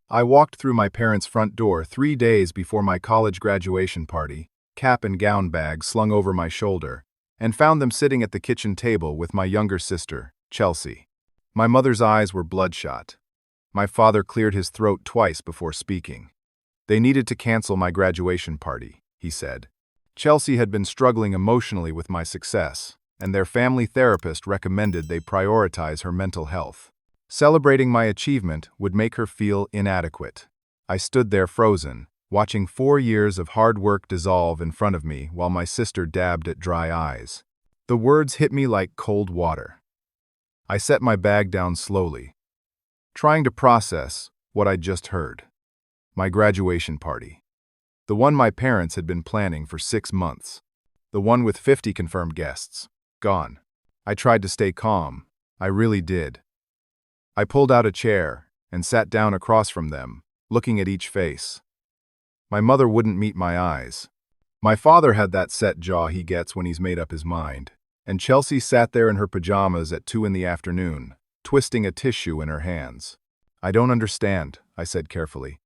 I walked through my parents' front door 3 days before my college graduation party, cap and gown bag slung over my shoulder, and found them sitting at the kitchen table with my younger sister, Chelsea. My mother's eyes were bloodshot. My father cleared his throat twice before speaking. They needed to cancel my graduation party, he said. Chelsea had been struggling emotionally with my success, and their family therapist recommended they prioritize her mental health. Celebrating my achievement would make her feel inadequate. I stood there frozen, watching 4 years of hard work dissolve in front of me while my sister dabbed at dry eyes. The words hit me like cold water. I set my bag down slowly, trying to process what I'd just heard. My graduation party. The one my parents had been planning for 6 months. The one with 50 confirmed guests. Gone. I tried to stay calm. I really did. I pulled out a chair and sat down across from them, looking at each face. My mother wouldn't meet my eyes. My father had that set jaw he gets when he's made up his mind, and Chelsea sat there in her pajamas at 2 in the afternoon, twisting a tissue in her hands. I don't understand, I said carefully.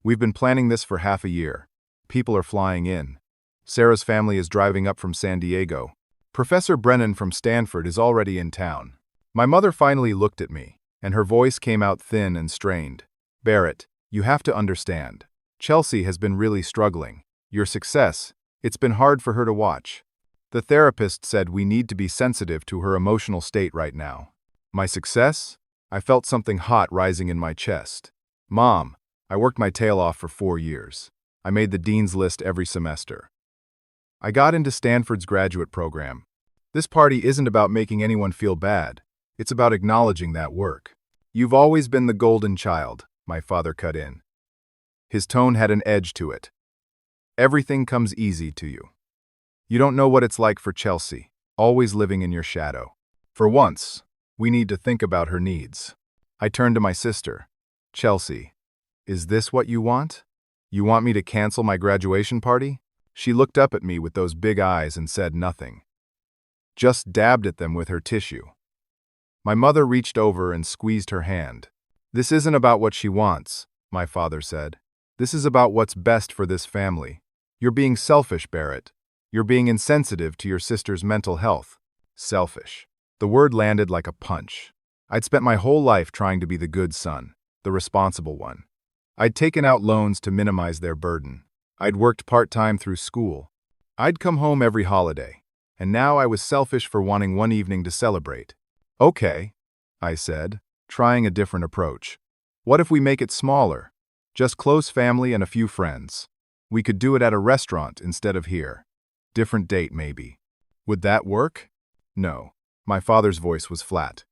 We've been planning this for half a year. People are flying in. Sarah's family is driving up from San Diego. Professor Brennan from Stanford is already in town. My mother finally looked at me, and her voice came out thin and strained. Barrett, you have to understand. Chelsea has been really struggling. Your success, it's been hard for her to watch. The therapist said we need to be sensitive to her emotional state right now. My success? I felt something hot rising in my chest. Mom, I worked my tail off for 4 years. I made the dean's list every semester. I got into Stanford's graduate program. This party isn't about making anyone feel bad. It's about acknowledging that work. You've always been the golden child, my father cut in. His tone had an edge to it. Everything comes easy to you. You don't know what it's like for Chelsea, always living in your shadow. For once, we need to think about her needs. I turned to my sister. Chelsea, is this what you want? You want me to cancel my graduation party? She looked up at me with those big eyes and said nothing. Just dabbed at them with her tissue. My mother reached over and squeezed her hand. This isn't about what she wants, my father said. This is about what's best for this family. You're being selfish, Barrett. You're being insensitive to your sister's mental health. Selfish. The word landed like a punch. I'd spent my whole life trying to be the good son, the responsible one. I'd taken out loans to minimize their burden. I'd worked part-time through school. I'd come home every holiday. And now I was selfish for wanting one evening to celebrate. Okay, I said, trying a different approach. What if we make it smaller? Just close family and a few friends. We could do it at a restaurant instead of here. Different date, maybe. Would that work? No. My father's voice was flat.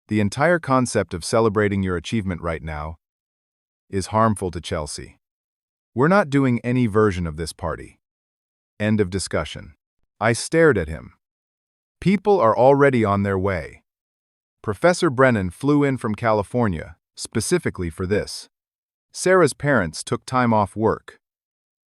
The entire concept of celebrating your achievement right now is harmful to Chelsea. We're not doing any version of this party. End of discussion. I stared at him. People are already on their way. Professor Brennan flew in from California, specifically for this. Sarah's parents took time off work.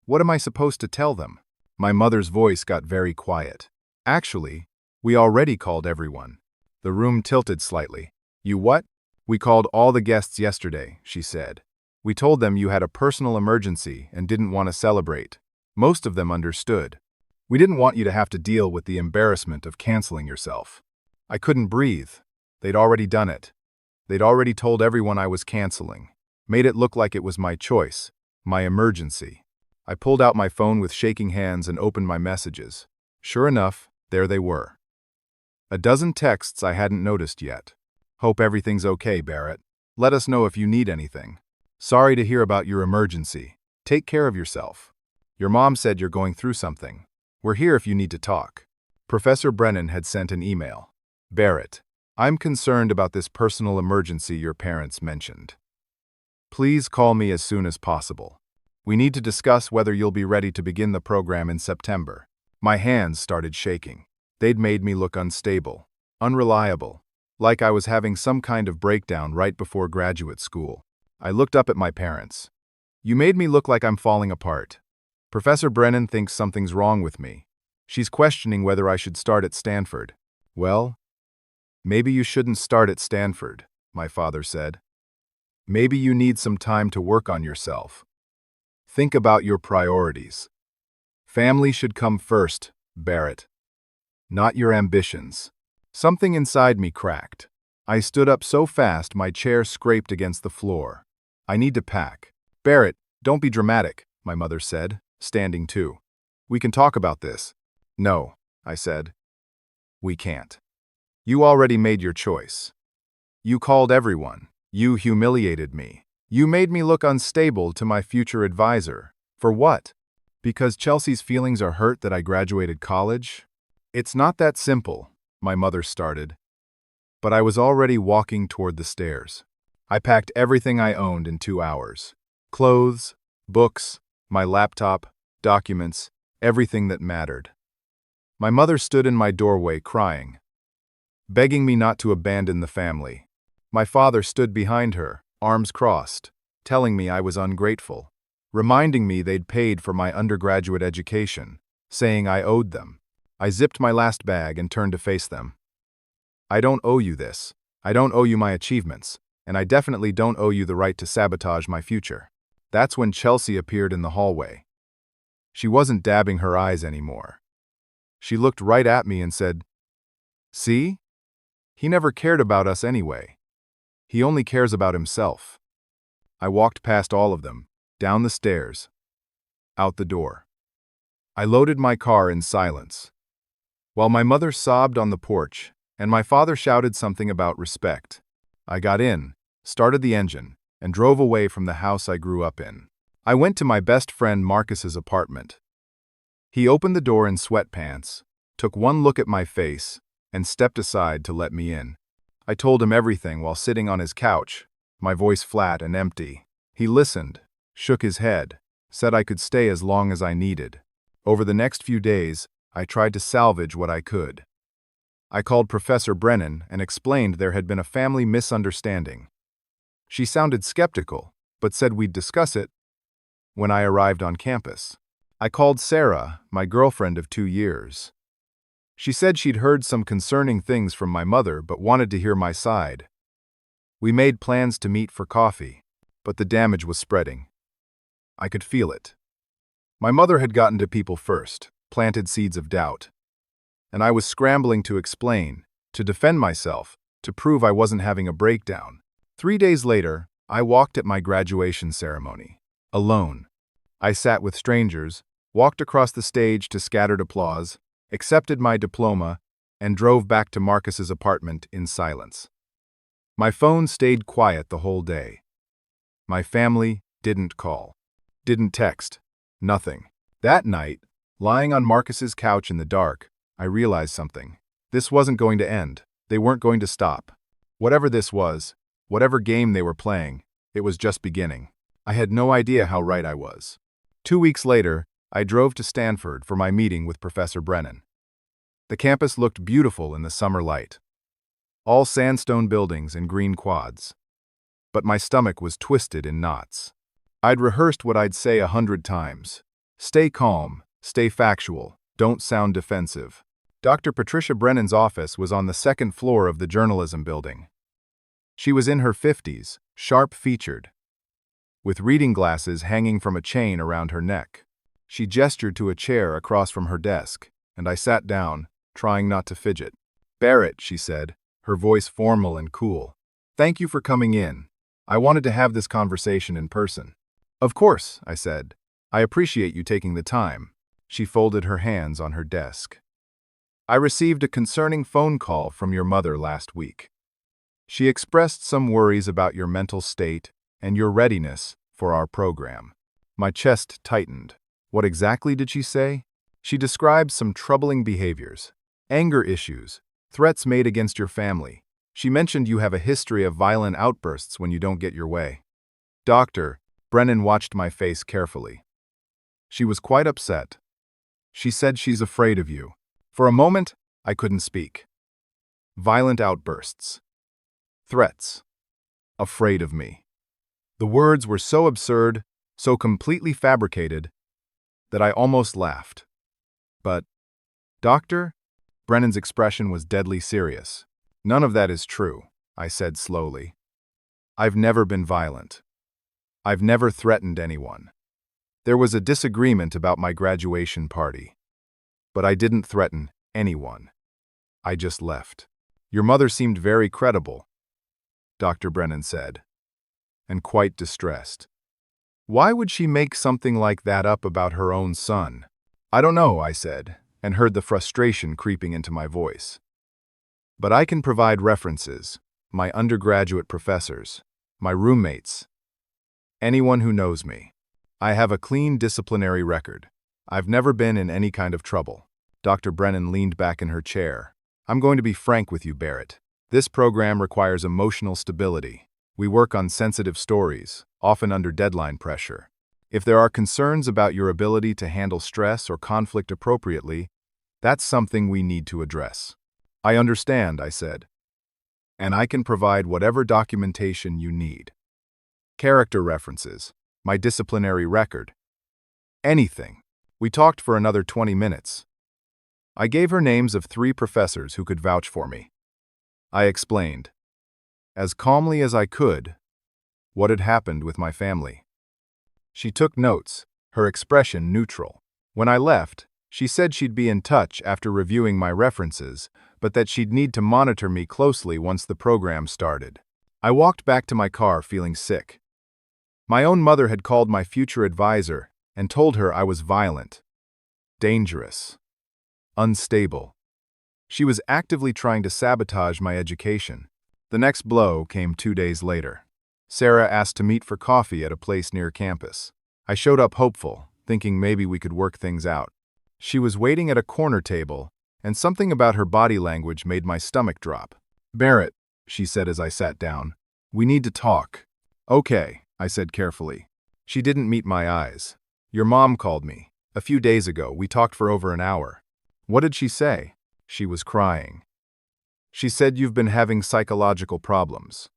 What am I supposed to tell them? My mother's voice got very quiet. Actually, we already called everyone. The room tilted slightly. You what? We called all the guests yesterday, she said. We told them you had a personal emergency and didn't want to celebrate. Most of them understood. We didn't want you to have to deal with the embarrassment of canceling yourself. I couldn't breathe. They'd already done it. They'd already told everyone I was canceling. Made it look like it was my choice, my emergency. I pulled out my phone with shaking hands and opened my messages. Sure enough, there they were. A dozen texts I hadn't noticed yet. Hope everything's okay, Barrett. Let us know if you need anything. Sorry to hear about your emergency. Take care of yourself. Your mom said you're going through something. We're here if you need to talk. Professor Brennan had sent an email. Barrett, I'm concerned about this personal emergency your parents mentioned. Please call me as soon as possible. We need to discuss whether you'll be ready to begin the program in September. My hands started shaking. They'd made me look unstable, unreliable, like I was having some kind of breakdown right before graduate school. I looked up at my parents. You made me look like I'm falling apart. Professor Brennan thinks something's wrong with me. She's questioning whether I should start at Stanford. Well, maybe you shouldn't start at Stanford, my father said. Maybe you need some time to work on yourself. Think about your priorities. Family should come first, Barrett, not your ambitions. Something inside me cracked. I stood up so fast my chair scraped against the floor. I need to pack. Barrett, don't be dramatic, my mother said, standing too. We can talk about this. No, I said. We can't. You already made your choice. You called everyone. You humiliated me. You made me look unstable to my future advisor. For what? Because Chelsea's feelings are hurt that I graduated college? It's not that simple, my mother started. But I was already walking toward the stairs. I packed everything I owned in 2 hours. Clothes, books, my laptop, documents, everything that mattered. My mother stood in my doorway crying, begging me not to abandon the family. My father stood behind her, arms crossed, telling me I was ungrateful, reminding me they'd paid for my undergraduate education, saying I owed them. I zipped my last bag and turned to face them. I don't owe you this. I don't owe you my achievements, and I definitely don't owe you the right to sabotage my future. That's when Chelsea appeared in the hallway. She wasn't dabbing her eyes anymore. She looked right at me and said, "See? He never cared about us anyway. He only cares about himself." I walked past all of them, down the stairs, out the door. I loaded my car in silence, while my mother sobbed on the porch and my father shouted something about respect. I got in, started the engine, and drove away from the house I grew up in. I went to my best friend Marcus's apartment. He opened the door in sweatpants, took one look at my face, and stepped aside to let me in. I told him everything while sitting on his couch, my voice flat and empty. He listened, shook his head, said I could stay as long as I needed. Over the next few days, I tried to salvage what I could. I called Professor Brennan and explained there had been a family misunderstanding. She sounded skeptical, but said we'd discuss it when I arrived on campus. I called Sarah, my girlfriend of 2 years. She said she'd heard some concerning things from my mother but wanted to hear my side. We made plans to meet for coffee, but the damage was spreading. I could feel it. My mother had gotten to people first, planted seeds of doubt. And I was scrambling to explain, to defend myself, to prove I wasn't having a breakdown. 3 days later, I walked at my graduation ceremony, alone. I sat with strangers, walked across the stage to scattered applause, accepted my diploma, and drove back to Marcus's apartment in silence. My phone stayed quiet the whole day. My family didn't call, didn't text, nothing. That night, lying on Marcus's couch in the dark, I realized something. This wasn't going to end. They weren't going to stop. Whatever this was, whatever game they were playing, it was just beginning. I had no idea how right I was. 2 weeks later, I drove to Stanford for my meeting with Professor Brennan. The campus looked beautiful in the summer light. All sandstone buildings and green quads. But my stomach was twisted in knots. I'd rehearsed what I'd say 100 times. Stay calm, stay factual, don't sound defensive. Dr. Patricia Brennan's office was on the 2nd floor of the journalism building. She was in her 50s, sharp-featured, with reading glasses hanging from a chain around her neck. She gestured to a chair across from her desk, and I sat down, trying not to fidget. "Barrett," she said, her voice formal and cool. "Thank you for coming in. I wanted to have this conversation in person." "Of course," I said. "I appreciate you taking the time." She folded her hands on her desk. "I received a concerning phone call from your mother last week. She expressed some worries about your mental state and your readiness for our program." My chest tightened. What exactly did she say? She described some troubling behaviors, anger issues, threats made against your family. She mentioned you have a history of violent outbursts when you don't get your way. Doctor, Brennan watched my face carefully. She was quite upset. She said she's afraid of you. For a moment, I couldn't speak. Violent outbursts. Threats. Afraid of me. The words were so absurd, so completely fabricated, that I almost laughed. But, Doctor? Brennan's expression was deadly serious. "None of that is true," I said slowly. I've never been violent. I've never threatened anyone. There was a disagreement about my graduation party. But I didn't threaten anyone. I just left. Your mother seemed very credible, Dr. Brennan said, and quite distressed. Why would she make something like that up about her own son? I don't know, I said, and heard the frustration creeping into my voice. But I can provide references, my undergraduate professors, my roommates, anyone who knows me. I have a clean disciplinary record. I've never been in any kind of trouble. Dr. Brennan leaned back in her chair. I'm going to be frank with you, Barrett. This program requires emotional stability. We work on sensitive stories, often under deadline pressure. If there are concerns about your ability to handle stress or conflict appropriately, that's something we need to address. I understand, I said. And I can provide whatever documentation you need. Character references, my disciplinary record. Anything. We talked for another 20 minutes. I gave her names of 3 professors who could vouch for me. I explained, as calmly as I could, what had happened with my family. She took notes, her expression neutral. When I left, she said she'd be in touch after reviewing my references, but that she'd need to monitor me closely once the program started. I walked back to my car feeling sick. My own mother had called my future advisor and told her I was violent, dangerous, unstable. She was actively trying to sabotage my education. The next blow came 2 days later. Sarah asked to meet for coffee at a place near campus. I showed up hopeful, thinking maybe we could work things out. She was waiting at a corner table, and something about her body language made my stomach drop. Barrett, she said as I sat down, we need to talk. Okay, I said carefully. She didn't meet my eyes. Your mom called me. A few days ago, we talked for over an hour. What did she say? She was crying. She said you've been having psychological problems.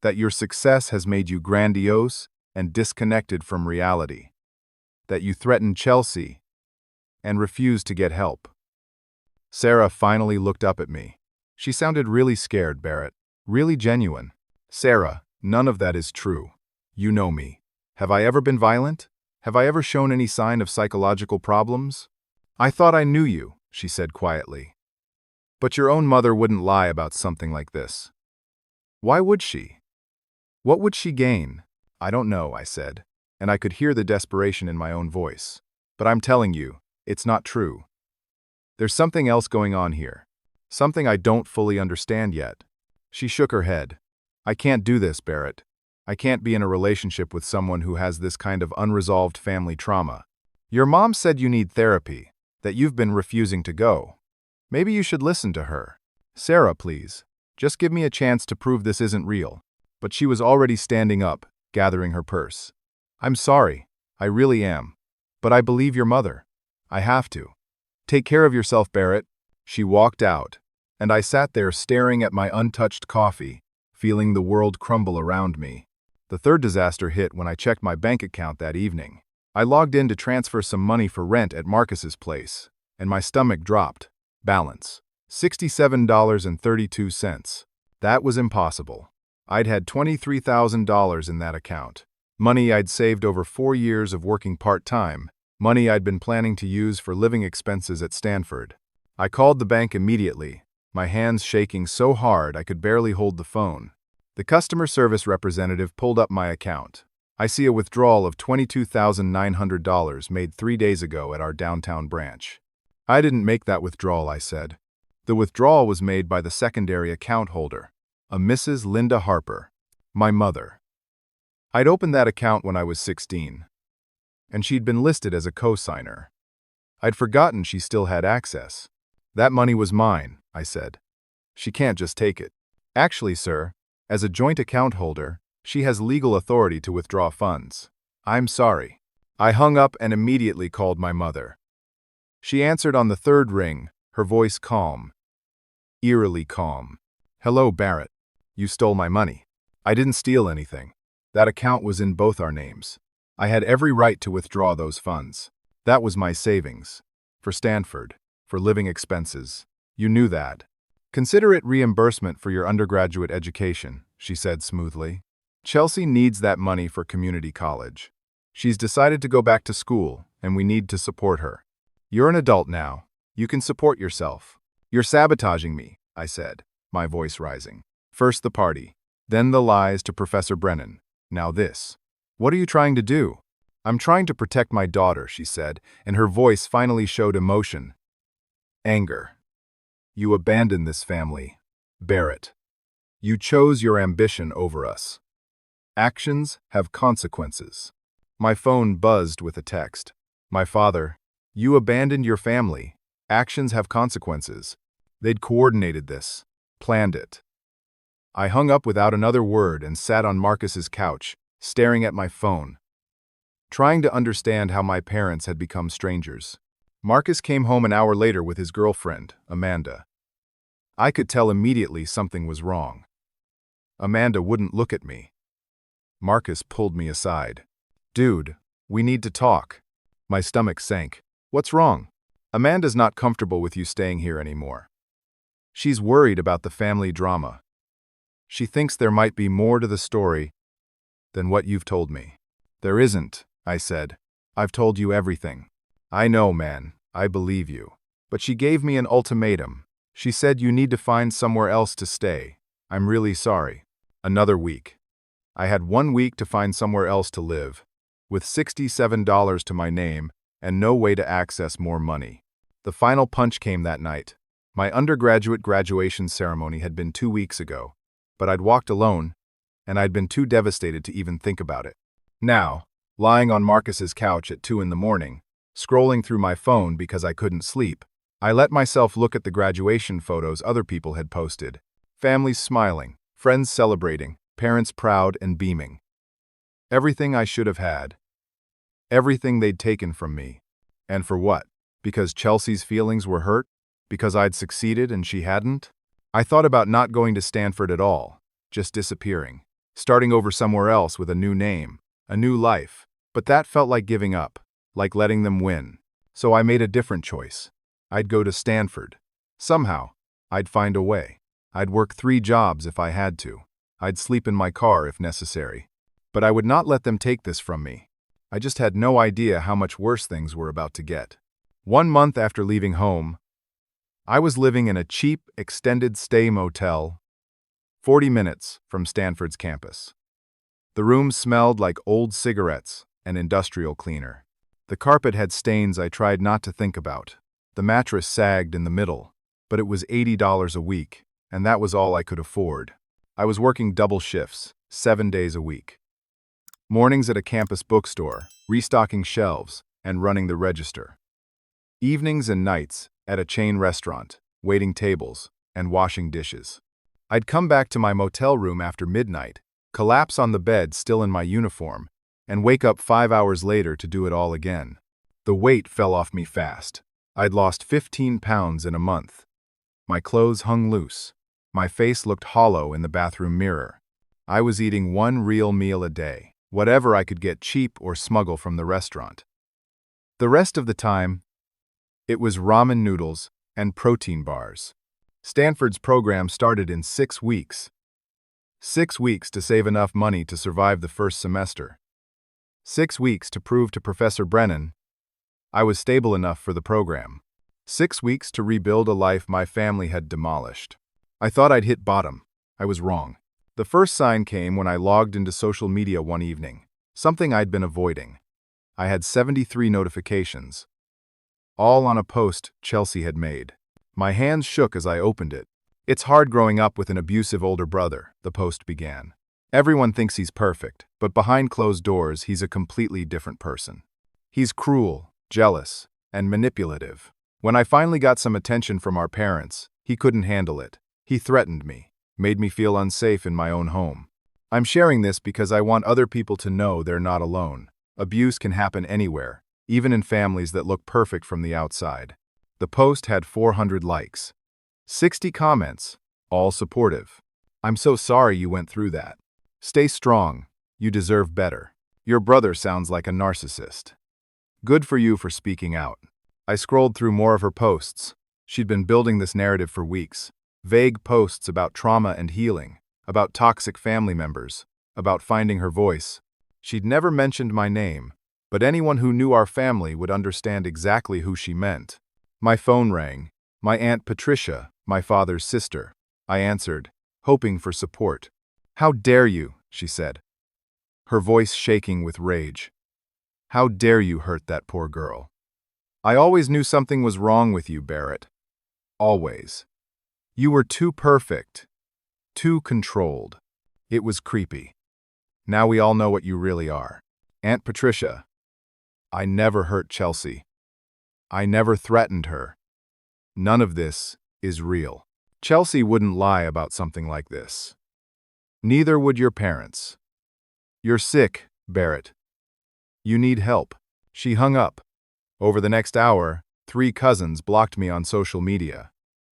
That your success has made you grandiose and disconnected from reality. That you threatened Chelsea and refused to get help. Sarah finally looked up at me. She sounded really scared, Barrett. Really genuine. Sarah, none of that is true. You know me. Have I ever been violent? Have I ever shown any sign of psychological problems? I thought I knew you, she said quietly. But your own mother wouldn't lie about something like this. Why would she? What would she gain? I don't know, I said, and I could hear the desperation in my own voice. But I'm telling you, it's not true. There's something else going on here. Something I don't fully understand yet. She shook her head. I can't do this, Barrett. I can't be in a relationship with someone who has this kind of unresolved family trauma. Your mom said you need therapy, that you've been refusing to go. Maybe you should listen to her. Sarah, please. Just give me a chance to prove this isn't real. But she was already standing up, gathering her purse. I'm sorry. I really am. But I believe your mother. I have to. Take care of yourself, Barrett. She walked out, and I sat there staring at my untouched coffee, feeling the world crumble around me. The third disaster hit when I checked my bank account that evening. I logged in to transfer some money for rent at Marcus's place, and my stomach dropped. Balance: $67.32. That was impossible. I'd had $23,000 in that account. Money I'd saved over 4 years of working part-time. Money I'd been planning to use for living expenses at Stanford. I called the bank immediately, my hands shaking so hard I could barely hold the phone. The customer service representative pulled up my account. I see a withdrawal of $22,900 made 3 days ago at our downtown branch. I didn't make that withdrawal, I said. The withdrawal was made by the secondary account holder, a Mrs. Linda Harper, my mother. I'd opened that account when I was 16, and she'd been listed as a co-signer. I'd forgotten she still had access. That money was mine, I said. She can't just take it. Actually, sir, as a joint account holder, she has legal authority to withdraw funds. I'm sorry. I hung up and immediately called my mother. She answered on the third ring, her voice calm, eerily calm. Hello, Barrett. You stole my money. I didn't steal anything. That account was in both our names. I had every right to withdraw those funds. That was my savings. For Stanford. For living expenses. You knew that. Consider it reimbursement for your undergraduate education, she said smoothly. Chelsea needs that money for community college. She's decided to go back to school, and we need to support her. You're an adult now. You can support yourself. You're sabotaging me, I said, my voice rising. First the party, then the lies to Professor Brennan. Now this. What are you trying to do? I'm trying to protect my daughter, she said, and her voice finally showed emotion. Anger. You abandoned this family. Bear it. You chose your ambition over us. Actions have consequences. My phone buzzed with a text. My father, you abandoned your family. Actions have consequences. They'd coordinated this, planned it. I hung up without another word and sat on Marcus's couch, staring at my phone, trying to understand how my parents had become strangers. Marcus came home an hour later with his girlfriend, Amanda. I could tell immediately something was wrong. Amanda wouldn't look at me. Marcus pulled me aside. Dude, we need to talk. My stomach sank. What's wrong? Amanda's not comfortable with you staying here anymore. She's worried about the family drama. She thinks there might be more to the story than what you've told me. There isn't, I said. I've told you everything. I know, man. I believe you. But she gave me an ultimatum. She said you need to find somewhere else to stay. I'm really sorry. Another week. I had 1 week to find somewhere else to live, with $67 to my name and no way to access more money. The final punch came that night. My undergraduate graduation ceremony had been 2 weeks ago, but I'd walked alone, and I'd been too devastated to even think about it. Now, lying on Marcus's couch at 2 in the morning, scrolling through my phone because I couldn't sleep, I let myself look at the graduation photos other people had posted. Families smiling, friends celebrating, parents proud and beaming. Everything I should have had. Everything they'd taken from me. And for what? Because Chelsea's feelings were hurt? Because I'd succeeded and she hadn't? I thought about not going to Stanford at all, just disappearing, starting over somewhere else with a new name, a new life. But that felt like giving up, like letting them win. So I made a different choice. I'd go to Stanford. Somehow, I'd find a way. I'd work 3 jobs if I had to. I'd sleep in my car if necessary. But I would not let them take this from me. I just had no idea how much worse things were about to get. 1 month after leaving home, I was living in a cheap, extended-stay motel, 40 minutes from Stanford's campus. The room smelled like old cigarettes and industrial cleaner. The carpet had stains I tried not to think about. The mattress sagged in the middle, but it was $80 a week, and that was all I could afford. I was working double shifts, 7 days a week. Mornings at a campus bookstore, restocking shelves, and running the register. Evenings and nights at a chain restaurant, waiting tables, and washing dishes. I'd come back to my motel room after midnight, collapse on the bed still in my uniform, and wake up 5 hours later to do it all again. The weight fell off me fast. I'd lost 15 pounds in a month. My clothes hung loose. My face looked hollow in the bathroom mirror. I was eating 1 real meal a day, whatever I could get cheap or smuggle from the restaurant. The rest of the time, it was ramen noodles and protein bars. Stanford's program started in 6 weeks. 6 weeks to save enough money to survive the first semester. 6 weeks to prove to Professor Brennan I was stable enough for the program. 6 weeks to rebuild a life my family had demolished. I thought I'd hit bottom. I was wrong. The first sign came when I logged into social media one evening, something I'd been avoiding. I had 73 notifications, all on a post Chelsea had made. My hands shook as I opened it. It's hard growing up with an abusive older brother, the post began. Everyone thinks he's perfect, but behind closed doors, he's a completely different person. He's cruel, jealous, and manipulative. When I finally got some attention from our parents, he couldn't handle it. He threatened me, made me feel unsafe in my own home. I'm sharing this because I want other people to know they're not alone. Abuse can happen anywhere, even in families that look perfect from the outside. The post had 400 likes, 60 comments, all supportive. I'm so sorry you went through that. Stay strong. You deserve better. Your brother sounds like a narcissist. Good for you for speaking out. I scrolled through more of her posts. She'd been building this narrative for weeks. Vague posts about trauma and healing, about toxic family members, about finding her voice. She'd never mentioned my name, but anyone who knew our family would understand exactly who she meant. My phone rang. My Aunt Patricia, my father's sister. I answered, hoping for support. "How dare you," she said, her voice shaking with rage. "How dare you hurt that poor girl? I always knew something was wrong with you, Barrett. Always. You were too perfect, too controlled. It was creepy. Now we all know what you really are. Aunt Patricia, I never hurt Chelsea. I never threatened her. None of this is real. Chelsea wouldn't lie about something like this. Neither would your parents. You're sick, Barrett. You need help." She hung up. Over the next hour, 3 cousins blocked me on social media.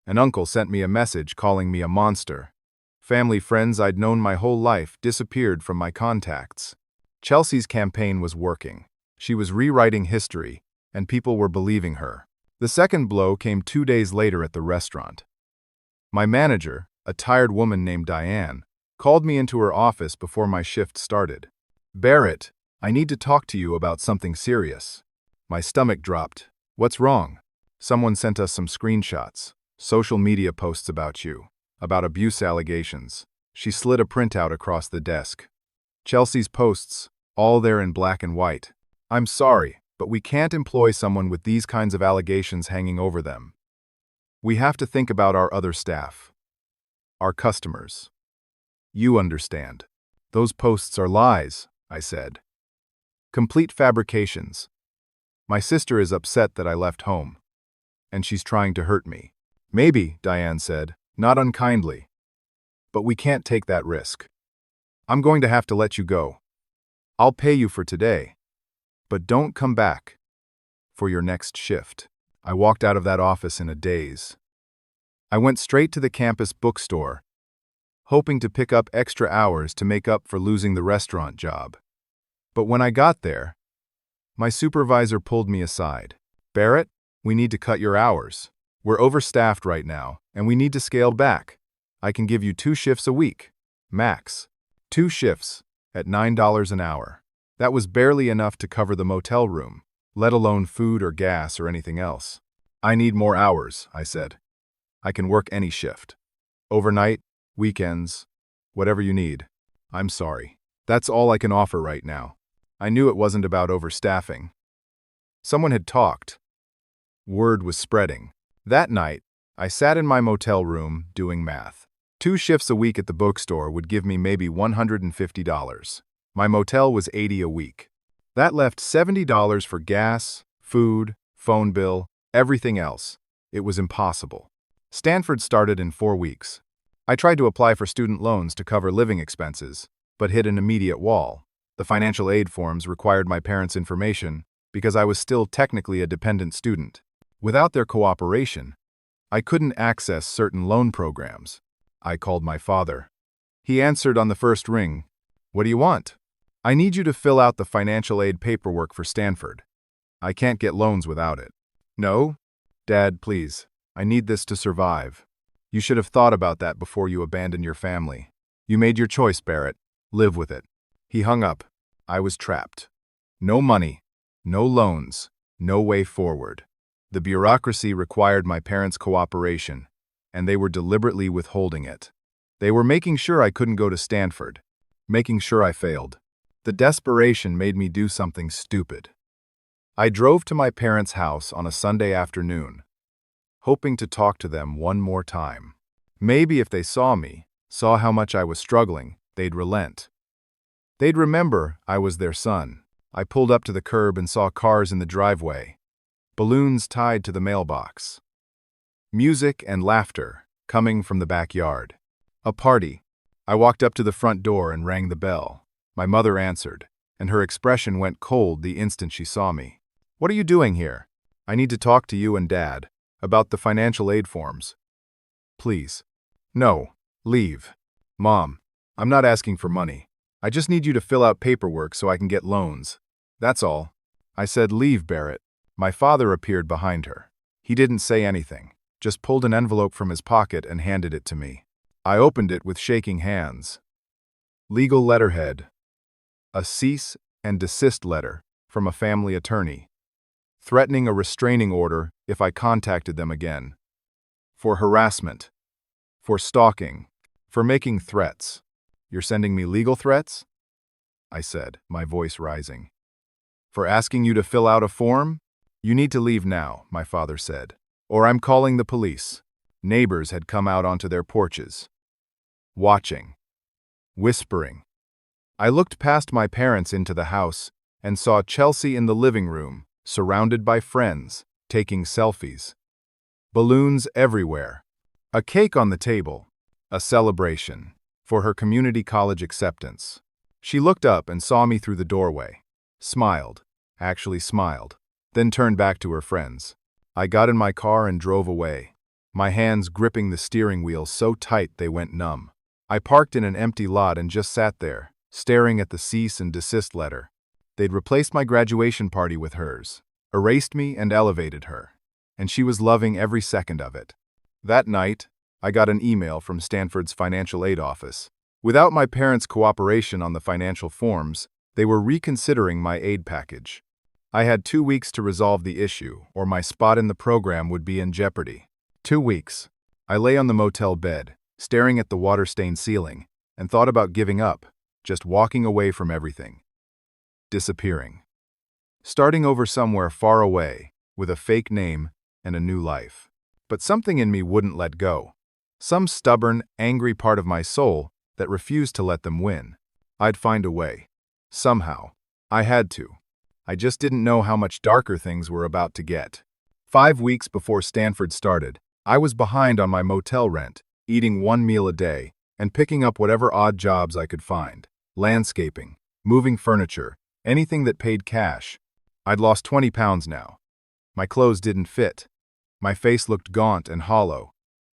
An uncle sent me a message calling me a monster. Family friends I'd known my whole life disappeared from my contacts. Chelsea's campaign was working. She was rewriting history, and people were believing her. The second blow came 2 days later at the restaurant. My manager, a tired woman named Diane, called me into her office before my shift started. "Barrett, I need to talk to you about something serious." My stomach dropped. "What's wrong?" "Someone sent us some screenshots, social media posts about you, about abuse allegations." She slid a printout across the desk. "Chelsea's posts, all there in black and white. I'm sorry, but we can't employ someone with these kinds of allegations hanging over them. We have to think about our other staff, our customers. You understand. Those posts are lies," I said. "Complete fabrications. My sister is upset that I left home, and she's trying to hurt me." "Maybe," Diane said, not unkindly. "But we can't take that risk. I'm going to have to let you go. I'll pay you for today, but don't come back for your next shift." I walked out of that office in a daze. I went straight to the campus bookstore, hoping to pick up extra hours to make up for losing the restaurant job. But when I got there, my supervisor pulled me aside. "Barrett, we need to cut your hours. We're overstaffed right now, and we need to scale back. I can give you 2 shifts a week. Max. 2 shifts, at $9 an hour." That was barely enough to cover the motel room, let alone food or gas or anything else. "I need more hours," I said. "I can work any shift. Overnight, weekends, whatever you need. I'm sorry. That's all I can offer right now." I knew it wasn't about overstaffing. Someone had talked. Word was spreading. That night, I sat in my motel room doing math. 2 shifts a week at the bookstore would give me maybe $150. My motel was $80 a week. That left $70 for gas, food, phone bill, everything else. It was impossible. Stanford started in 4 weeks. I tried to apply for student loans to cover living expenses, but hit an immediate wall. The financial aid forms required my parents' information because I was still technically a dependent student. Without their cooperation, I couldn't access certain loan programs. I called my father. He answered on the first ring. "What do you want?" "I need you to fill out the financial aid paperwork for Stanford. I can't get loans without it." "No? Dad, please. I need this to survive. You should have thought about that before you abandoned your family. You made your choice, Barrett. Live with it." He hung up. I was trapped. No money, no loans, no way forward. The bureaucracy required my parents' cooperation, and they were deliberately withholding it. They were making sure I couldn't go to Stanford, making sure I failed. The desperation made me do something stupid. I drove to my parents' house on a Sunday afternoon, hoping to talk to them one more time. Maybe if they saw me, saw how much I was struggling, they'd relent. They'd remember I was their son. I pulled up to the curb and saw cars in the driveway, balloons tied to the mailbox. Music and laughter coming from the backyard. A party. I walked up to the front door and rang the bell. My mother answered, and her expression went cold the instant she saw me. "What are you doing here?" "I need to talk to you and Dad about the financial aid forms." "Please." "No, leave." "Mom, I'm not asking for money. I just need you to fill out paperwork so I can get loans. That's all." I said, "Leave, Barrett." My father appeared behind her. He didn't say anything, just pulled an envelope from his pocket and handed it to me. I opened it with shaking hands. Legal letterhead. A cease and desist letter from a family attorney, threatening a restraining order if I contacted them again. For harassment. For stalking. For making threats. You're sending me legal threats? I said, my voice rising. For asking you to fill out a form? You need to leave now, my father said, or I'm calling the police. Neighbors had come out onto their porches. Watching. Whispering. I looked past my parents into the house and saw Chelsea in the living room, surrounded by friends, taking selfies. Balloons everywhere. A cake on the table. A celebration. For her community college acceptance. She looked up and saw me through the doorway. Smiled. Actually smiled. Then turned back to her friends. I got in my car and drove away. My hands gripping the steering wheel so tight they went numb. I parked in an empty lot and just sat there, staring at the cease and desist letter. They'd replaced my graduation party with hers, erased me and elevated her, and she was loving every second of it. That night, I got an email from Stanford's financial aid office. Without my parents' cooperation on the financial forms, they were reconsidering my aid package. I had 2 weeks to resolve the issue, or my spot in the program would be in jeopardy. 2 weeks. I lay on the motel bed, staring at the water-stained ceiling, and thought about giving up, just walking away from everything. Disappearing. Starting over somewhere far away, with a fake name and a new life. But something in me wouldn't let go. Some stubborn, angry part of my soul that refused to let them win. I'd find a way. Somehow. I had to. I just didn't know how much darker things were about to get. 5 weeks before Stanford started, I was behind on my motel rent, eating 1 meal a day, and picking up whatever odd jobs I could find. Landscaping, moving furniture, anything that paid cash. I'd lost 20 pounds now. My clothes didn't fit. My face looked gaunt and hollow.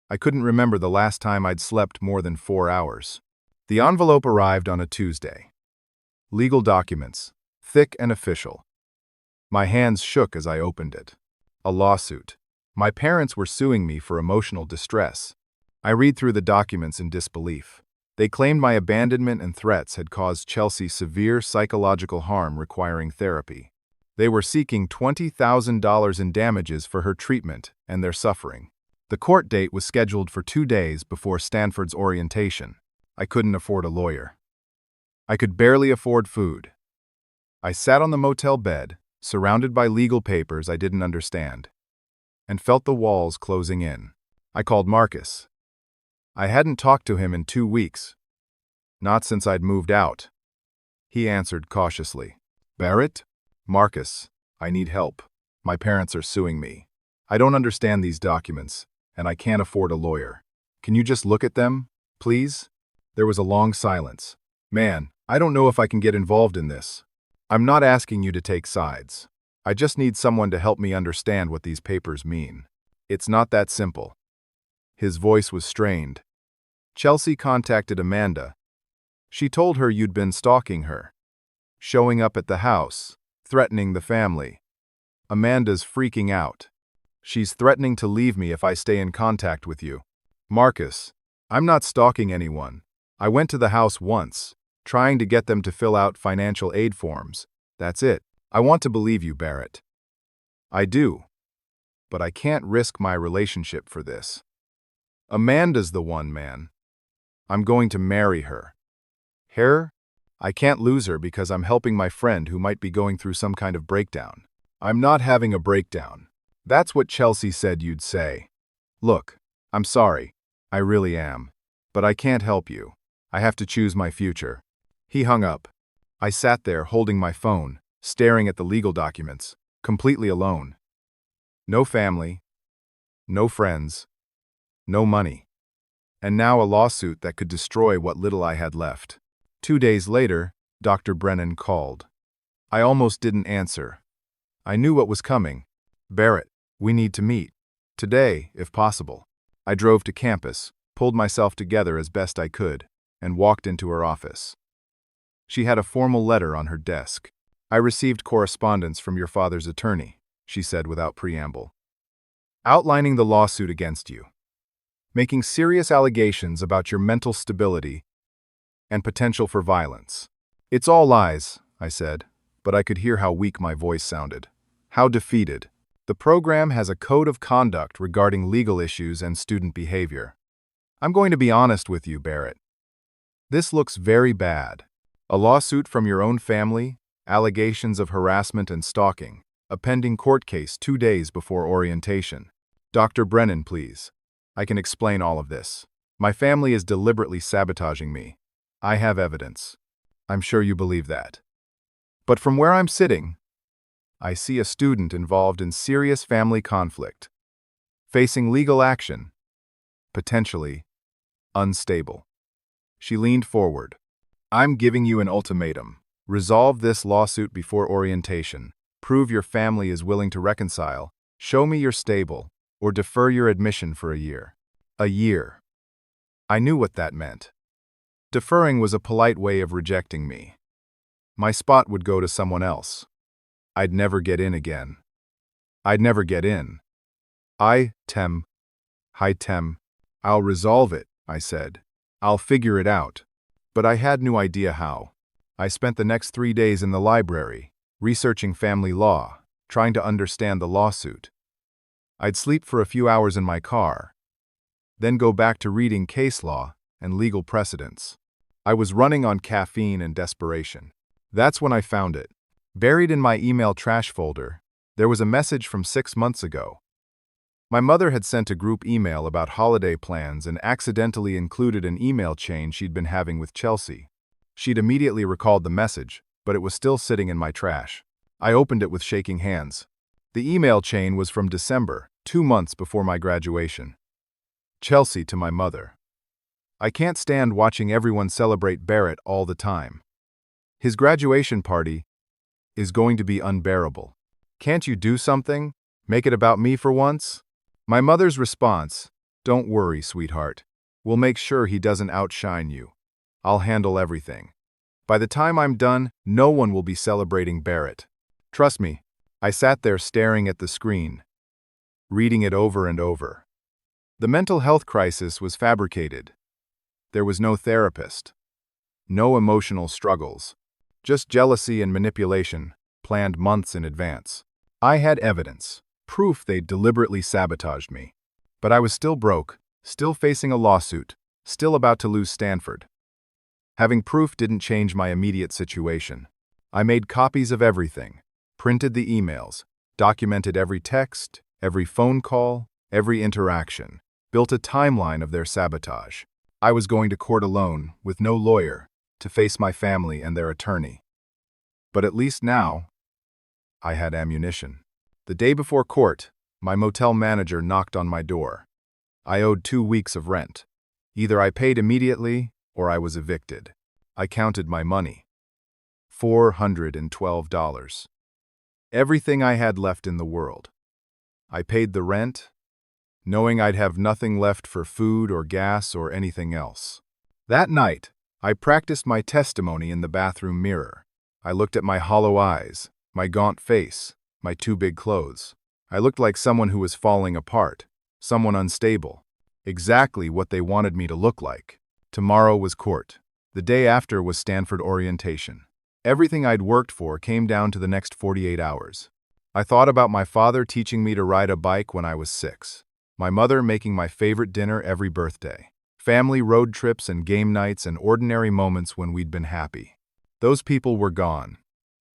I couldn't remember the last time I'd slept more than 4 hours. The envelope arrived on a Tuesday. Legal documents, thick and official. My hands shook as I opened it. A lawsuit. My parents were suing me for emotional distress. I read through the documents in disbelief. They claimed my abandonment and threats had caused Chelsea severe psychological harm requiring therapy. They were seeking $20,000 in damages for her treatment and their suffering. The court date was scheduled for 2 days before Stanford's orientation. I couldn't afford a lawyer. I could barely afford food. I sat on the motel bed, surrounded by legal papers I didn't understand, and felt the walls closing in. I called Marcus. I hadn't talked to him in 2 weeks. Not since I'd moved out. He answered cautiously. Barrett? Marcus, I need help. My parents are suing me. I don't understand these documents, and I can't afford a lawyer. Can you just look at them, please? There was a long silence. Man, I don't know if I can get involved in this. I'm not asking you to take sides. I just need someone to help me understand what these papers mean. It's not that simple. His voice was strained. Chelsea contacted Amanda. She told her you'd been stalking her, showing up at the house, threatening the family. Amanda's freaking out. She's threatening to leave me if I stay in contact with you. Marcus, I'm not stalking anyone. I went to the house once, trying to get them to fill out financial aid forms. That's it. I want to believe you, Barrett. I do. But I can't risk my relationship for this. Amanda's the one, man. I'm going to marry her. Her? I can't lose her because I'm helping my friend who might be going through some kind of breakdown. I'm not having a breakdown. That's what Chelsea said you'd say. Look, I'm sorry. I really am. But I can't help you. I have to choose my future. He hung up. I sat there holding my phone, staring at the legal documents, completely alone. No family. No friends. No money. And now a lawsuit that could destroy what little I had left. 2 days later, Dr. Brennan called. I almost didn't answer. I knew what was coming. Barrett, we need to meet. Today, if possible. I drove to campus, pulled myself together as best I could, and walked into her office. She had a formal letter on her desk. I received correspondence from your father's attorney, she said without preamble. Outlining the lawsuit against you. Making serious allegations about your mental stability and potential for violence. It's all lies, I said, but I could hear how weak my voice sounded. How defeated. The program has a code of conduct regarding legal issues and student behavior. I'm going to be honest with you, Barrett. This looks very bad. A lawsuit from your own family, allegations of harassment and stalking, a pending court case 2 days before orientation. Dr. Brennan, please. I can explain all of this. My family is deliberately sabotaging me. I have evidence. I'm sure you believe that. But from where I'm sitting, I see a student involved in serious family conflict, facing legal action, potentially unstable. She leaned forward. I'm giving you an ultimatum. Resolve this lawsuit before orientation. Prove your family is willing to reconcile. Show me you're stable, or defer your admission for a year. A year. I knew what that meant. Deferring was a polite way of rejecting me. My spot would go to someone else. I'd never get in again. I'd never get in. Hi, Tem. I'll resolve it, I said. I'll figure it out. But I had no idea how. I spent the next 3 days in the library, researching family law, trying to understand the lawsuit. I'd sleep for a few hours in my car, then go back to reading case law and legal precedents. I was running on caffeine and desperation. That's when I found it. Buried in my email trash folder, there was a message from 6 months ago. My mother had sent a group email about holiday plans and accidentally included an email chain she'd been having with Chelsea. She'd immediately recalled the message, but it was still sitting in my trash. I opened it with shaking hands. The email chain was from December, 2 months before my graduation. Chelsea to my mother. I can't stand watching everyone celebrate Barrett all the time. His graduation party is going to be unbearable. Can't you do something? Make it about me for once? My mother's response, don't worry, sweetheart. We'll make sure he doesn't outshine you. I'll handle everything. By the time I'm done, no one will be celebrating Barrett. Trust me. I sat there staring at the screen, reading it over and over. The mental health crisis was fabricated. There was no therapist. No emotional struggles. Just jealousy and manipulation, planned months in advance. I had evidence, proof they'd deliberately sabotaged me. But I was still broke, still facing a lawsuit, still about to lose Stanford. Having proof didn't change my immediate situation. I made copies of everything, printed the emails, documented every text, every phone call, every interaction, built a timeline of their sabotage. I was going to court alone, with no lawyer, to face my family and their attorney. But at least now, I had ammunition. The day before court, my motel manager knocked on my door. I owed 2 weeks of rent. Either I paid immediately, or I was evicted. I counted my money. $412. Everything I had left in the world. I paid the rent, knowing I'd have nothing left for food or gas or anything else. That night, I practiced my testimony in the bathroom mirror. I looked at my hollow eyes, my gaunt face, my 2 big clothes. I looked like someone who was falling apart, someone unstable. Exactly what they wanted me to look like. Tomorrow was court. The day after was Stanford orientation. Everything I'd worked for came down to the next 48 hours. I thought about my father teaching me to ride a bike when I was 6. My mother making my favorite dinner every birthday. Family road trips and game nights and ordinary moments when we'd been happy. Those people were gone.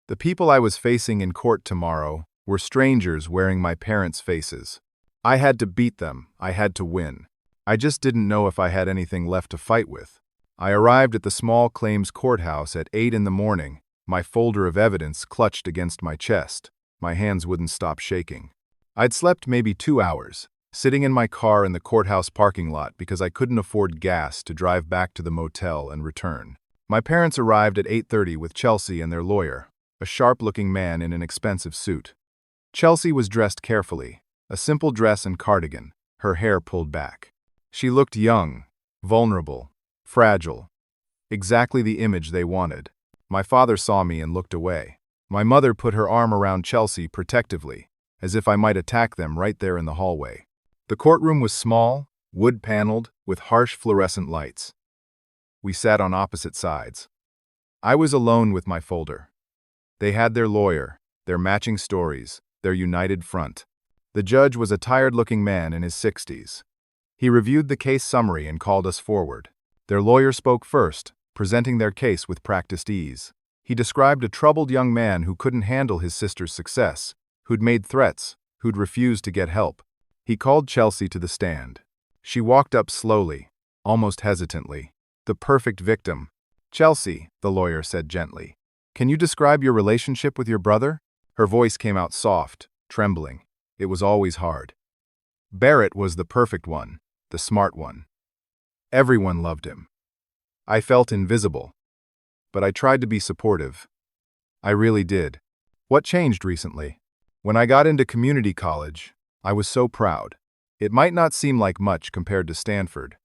The people I was facing in court tomorrow were strangers wearing my parents' faces. I had to beat them. I had to win. I just didn't know if I had anything left to fight with. I arrived at the small claims courthouse at 8 in the morning, my folder of evidence clutched against my chest. My hands wouldn't stop shaking. I'd slept maybe 2 hours, sitting in my car in the courthouse parking lot because I couldn't afford gas to drive back to the motel and return. My parents arrived at 8:30 with Chelsea and their lawyer, a sharp-looking man in an expensive suit. Chelsea was dressed carefully, a simple dress and cardigan, her hair pulled back. She looked young, vulnerable, fragile. Exactly the image they wanted. My father saw me and looked away. My mother put her arm around Chelsea protectively, as if I might attack them right there in the hallway. The courtroom was small, wood-paneled, with harsh fluorescent lights. We sat on opposite sides. I was alone with my folder. They had their lawyer, their matching stories, their united front. The judge was a tired-looking man in his 60s. He reviewed the case summary and called us forward. Their lawyer spoke first, presenting their case with practiced ease. He described a troubled young man who couldn't handle his sister's success, who'd made threats, who'd refused to get help. He called Chelsea to the stand. She walked up slowly, almost hesitantly. The perfect victim. "Chelsea," the lawyer said gently, "can you describe your relationship with your brother?" Her voice came out soft, trembling. It was always hard. Barrett was the perfect one, the smart one. Everyone loved him. I felt invisible, but I tried to be supportive. I really did. What changed recently? When I got into community college, I was so proud. It might not seem like much compared to Stanford,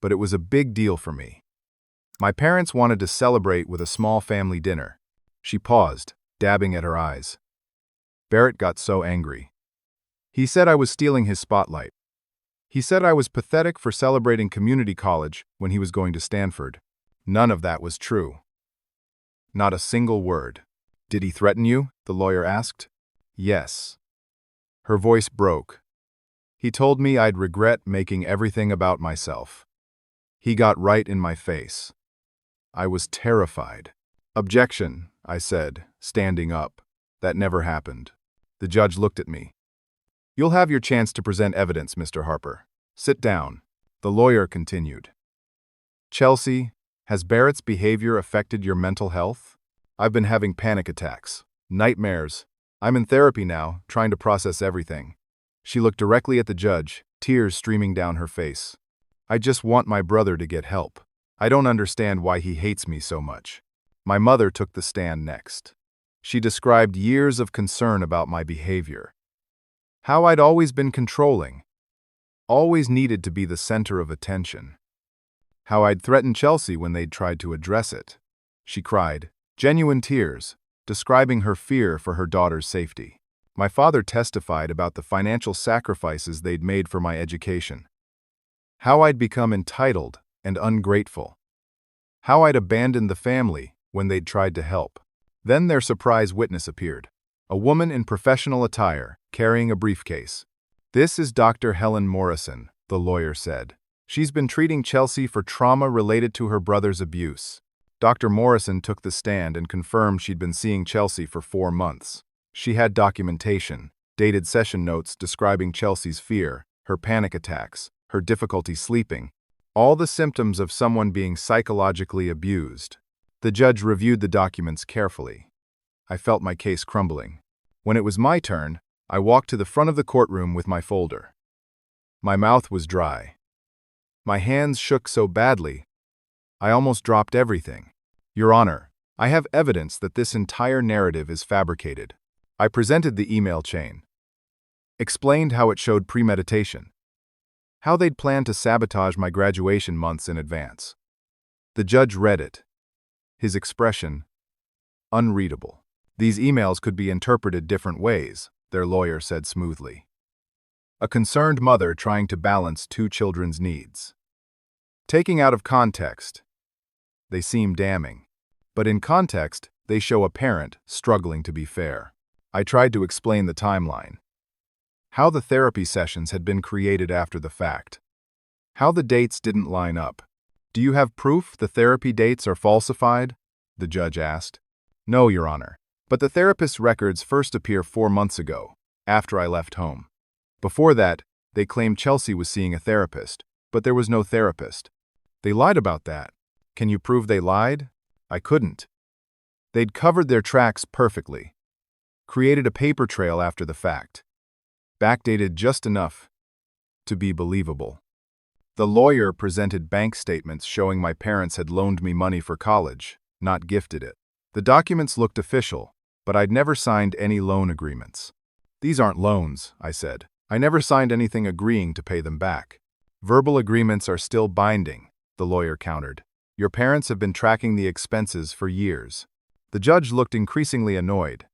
but it was a big deal for me. My parents wanted to celebrate with a small family dinner. She paused, dabbing at her eyes. Barrett got so angry. He said I was stealing his spotlight. He said I was pathetic for celebrating community college when he was going to Stanford. None of that was true. Not a single word. "Did he threaten you?" the lawyer asked. "Yes." Her voice broke. "He told me I'd regret making everything about myself. He got right in my face." I was terrified. "Objection," I said, standing up. "That never happened." The judge looked at me. "You'll have your chance to present evidence, Mr. Harper. Sit down." The lawyer continued. "Chelsea, has Barrett's behavior affected your mental health? I've been having panic attacks, nightmares. I'm in therapy now, trying to process everything." She looked directly at the judge, tears streaming down her face. "I just want my brother to get help. I don't understand why he hates me so much." My mother took the stand next. She described years of concern about my behavior. How I'd always been controlling, always needed to be the center of attention. How I'd threatened Chelsea when they'd tried to address it. She cried, genuine tears, describing her fear for her daughter's safety. My father testified about the financial sacrifices they'd made for my education. How I'd become entitled and ungrateful. How I'd abandoned the family when they'd tried to help. Then their surprise witness appeared. A woman in professional attire, carrying a briefcase. "This is Dr. Helen Morrison," the lawyer said. "She's been treating Chelsea for trauma related to her brother's abuse." Dr. Morrison took the stand and confirmed she'd been seeing Chelsea for 4 months. She had documentation, dated session notes describing Chelsea's fear, her panic attacks, her difficulty sleeping, all the symptoms of someone being psychologically abused. The judge reviewed the documents carefully. I felt my case crumbling. When it was my turn, I walked to the front of the courtroom with my folder. My mouth was dry. My hands shook so badly, I almost dropped everything. "Your Honor, I have evidence that this entire narrative is fabricated." I presented the email chain. Explained how it showed premeditation. How they'd planned to sabotage my graduation months in advance. The judge read it. His expression, unreadable. "These emails could be interpreted different ways," their lawyer said smoothly. A concerned mother trying to balance 2 children's needs. Taking out of context, they seem damning. But in context, they show a parent struggling to be fair. I tried to explain the timeline. How the therapy sessions had been created after the fact. How the dates didn't line up. "Do you have proof the therapy dates are falsified?" the judge asked. "No, Your Honor. But the therapist's records first appear 4 months ago, after I left home. Before that, they claimed Chelsea was seeing a therapist, but there was no therapist. They lied about that. Can you prove they lied?" I couldn't. They'd covered their tracks perfectly. Created a paper trail after the fact. Backdated just enough to be believable. The lawyer presented bank statements showing my parents had loaned me money for college, not gifted it. The documents looked official, but I'd never signed any loan agreements. "These aren't loans," I said. "I never signed anything agreeing to pay them back." "Verbal agreements are still binding," the lawyer countered. "Your parents have been tracking the expenses for years." The judge looked increasingly annoyed.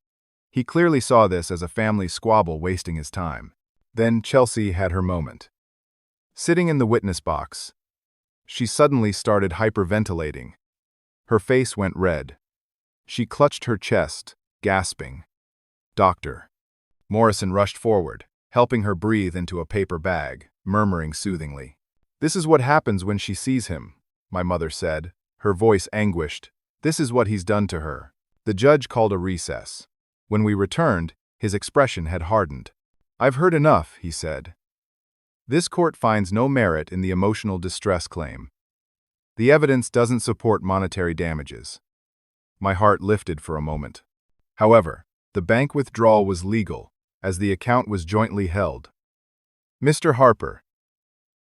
He clearly saw this as a family squabble wasting his time. Then Chelsea had her moment. Sitting in the witness box, She suddenly started hyperventilating. Her face went red. She clutched her chest, gasping. "Doctor." Morrison rushed forward, helping her breathe into a paper bag, murmuring soothingly. "This is what happens when she sees him," my mother said, her voice anguished. "This is what he's done to her." The judge called a recess. When we returned, his expression had hardened. "I've heard enough," he said. "This court finds no merit in the emotional distress claim. The evidence doesn't support monetary damages." My heart lifted for a moment. However, the bank withdrawal was legal, as the account was jointly held. "Mr. Harper,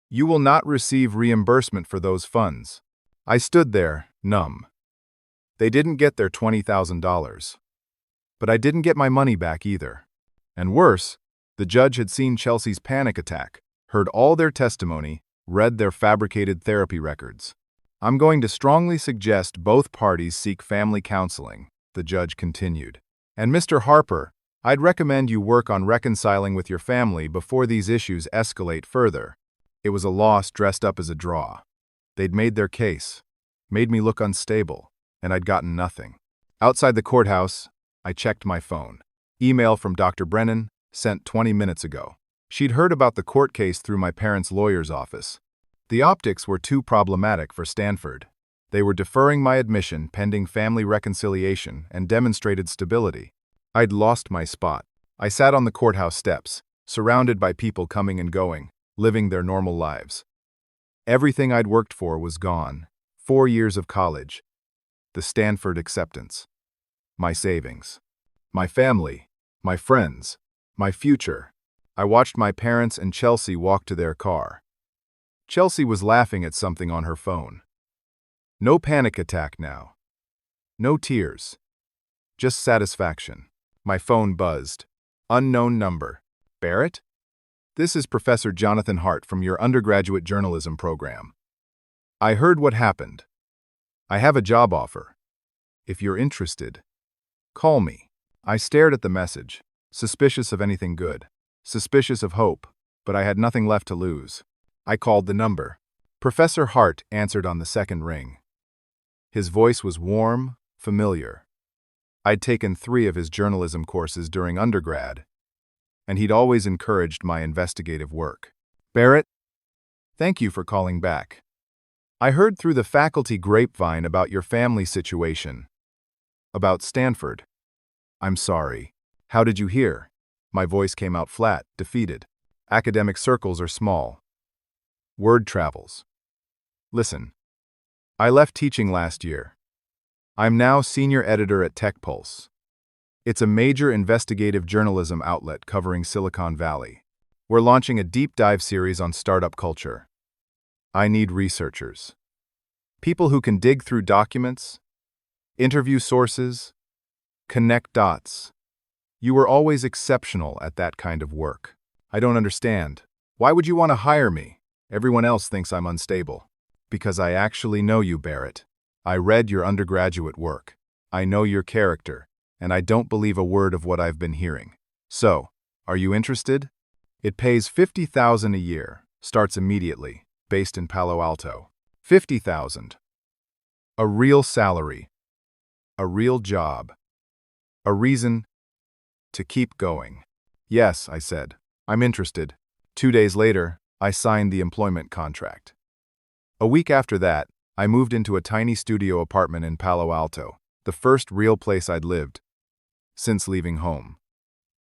you will not receive reimbursement for those funds." I stood there, numb. They didn't get their $20,000. But I didn't get my money back either. And worse, the judge had seen Chelsea's panic attack, heard all their testimony, read their fabricated therapy records. "I'm going to strongly suggest both parties seek family counseling," the judge continued. "And Mr. Harper, I'd recommend you work on reconciling with your family before these issues escalate further." It was a loss dressed up as a draw. They'd made their case, made me look unstable, and I'd gotten nothing. Outside the courthouse, I checked my phone. Email from Dr. Brennan, sent 20 minutes ago. She'd heard about the court case through my parents' lawyer's office. The optics were too problematic for Stanford. They were deferring my admission pending family reconciliation and demonstrated stability. I'd lost my spot. I sat on the courthouse steps, surrounded by people coming and going, living their normal lives. Everything I'd worked for was gone. 4 years of college. The Stanford acceptance. My savings. My family. My friends. My future. I watched my parents and Chelsea walk to their car. Chelsea was laughing at something on her phone. No panic attack now. No tears. Just satisfaction. My phone buzzed. Unknown number. "Barrett? This is Professor Jonathan Hart from your undergraduate journalism program. I heard what happened. I have a job offer. If you're interested, call me." I stared at the message, suspicious of anything good, suspicious of hope, but I had nothing left to lose. I called the number. Professor Hart answered on the second ring. His voice was warm, familiar. I'd taken 3 of his journalism courses during undergrad, and he'd always encouraged my investigative work. "Barrett, thank you for calling back. I heard through the faculty grapevine about your family situation. About Stanford. I'm sorry. How did you hear?" My voice came out flat, defeated. Academic circles are small. Word travels. Listen. I left teaching last year. I'm now senior editor at TechPulse. It's a major investigative journalism outlet covering Silicon Valley. We're launching a deep dive series on startup culture. I need researchers. People who can dig through documents, interview sources, connect dots. You were always exceptional at that kind of work. I don't understand. Why would you want to hire me? Everyone else thinks I'm unstable. Because I actually know you, Barrett. I read your undergraduate work. I know your character, and I don't believe a word of what I've been hearing. So, are you interested? It pays $50,000 a year, starts immediately, based in Palo Alto. $50,000. A real salary. A real job. A reason to keep going. Yes, I said. I'm interested. 2 days later, I signed the employment contract. A week after that, I moved into a tiny studio apartment in Palo Alto, the first real place I'd lived since leaving home.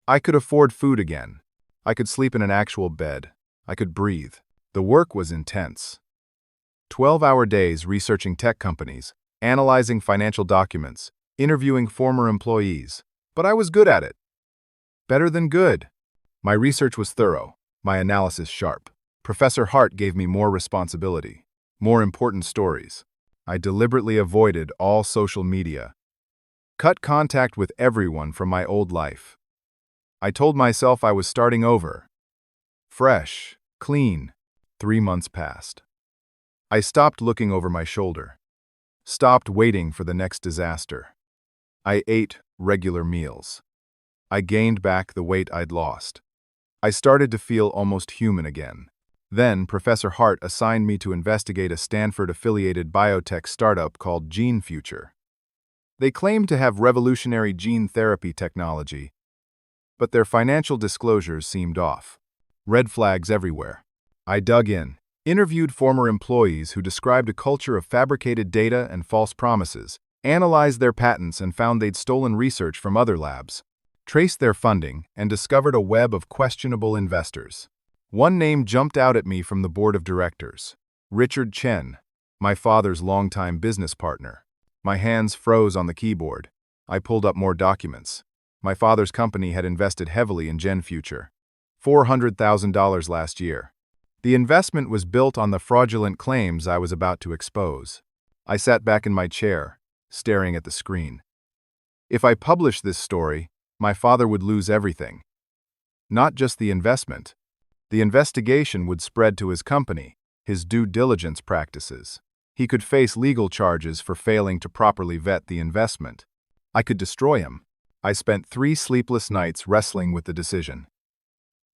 I could afford food again. I could sleep in an actual bed. I could breathe. The work was intense. 12-hour days researching tech companies, analyzing financial documents, interviewing former employees. But I was good at it. Better than good. My research was thorough, my analysis sharp. Professor Hart gave me more responsibility, more important stories. I deliberately avoided all social media. Cut contact with everyone from my old life. I told myself I was starting over. Fresh, clean. 3 months passed. I stopped looking over my shoulder. Stopped waiting for the next disaster. I ate regular meals. I gained back the weight I'd lost. I started to feel almost human again. Then, Professor Hart assigned me to investigate a Stanford-affiliated biotech startup called Gene Future. They claimed to have revolutionary gene therapy technology, but their financial disclosures seemed off. Red flags everywhere. I dug in, interviewed former employees who described a culture of fabricated data and false promises, analyzed their patents and found they'd stolen research from other labs, traced their funding, and discovered a web of questionable investors. One name jumped out at me from the board of directors: Richard Chen, my father's longtime business partner. My hands froze on the keyboard. I pulled up more documents. My father's company had invested heavily in Gen Future, $400,000 last year. The investment was built on the fraudulent claims I was about to expose. I sat back in my chair, staring at the screen. If I published this story, my father would lose everything. Not just the investment. The investigation would spread to his company, his due diligence practices. He could face legal charges for failing to properly vet the investment. I could destroy him. I spent 3 sleepless nights wrestling with the decision.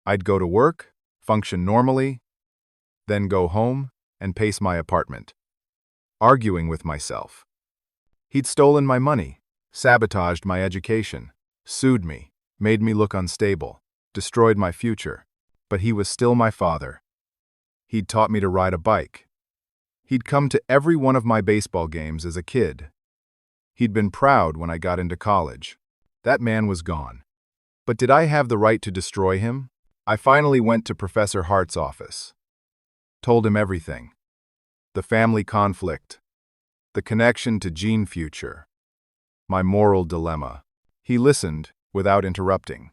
I'd go to work, function normally, then go home and pace my apartment, arguing with myself. He'd stolen my money, sabotaged my education, sued me, made me look unstable, destroyed my future. But he was still my father. He'd taught me to ride a bike. He'd come to every one of my baseball games as a kid. He'd been proud when I got into college. That man was gone. But did I have the right to destroy him? I finally went to Professor Hart's office. Told him everything. The family conflict. The connection to Gene Future. My moral dilemma. He listened without interrupting.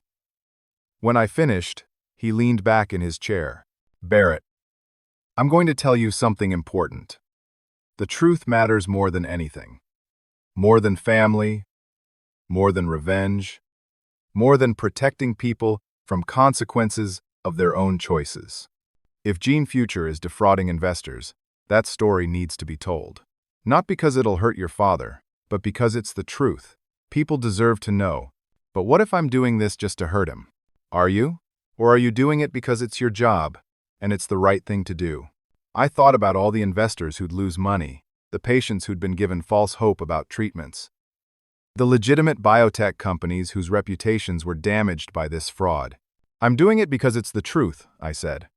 When I finished, he leaned back in his chair. "Barrett, I'm going to tell you something important. The truth matters more than anything. More than family, more than revenge, more than protecting people from consequences of their own choices. If Gene Future is defrauding investors, that story needs to be told. Not because it'll hurt your father, but because it's the truth. People deserve to know. But what if I'm doing this just to hurt him? Are you? Or are you doing it because it's your job, and it's the right thing to do?" I thought about all the investors who'd lose money, the patients who'd been given false hope about treatments, the legitimate biotech companies whose reputations were damaged by this fraud. "I'm doing it because it's the truth," I said.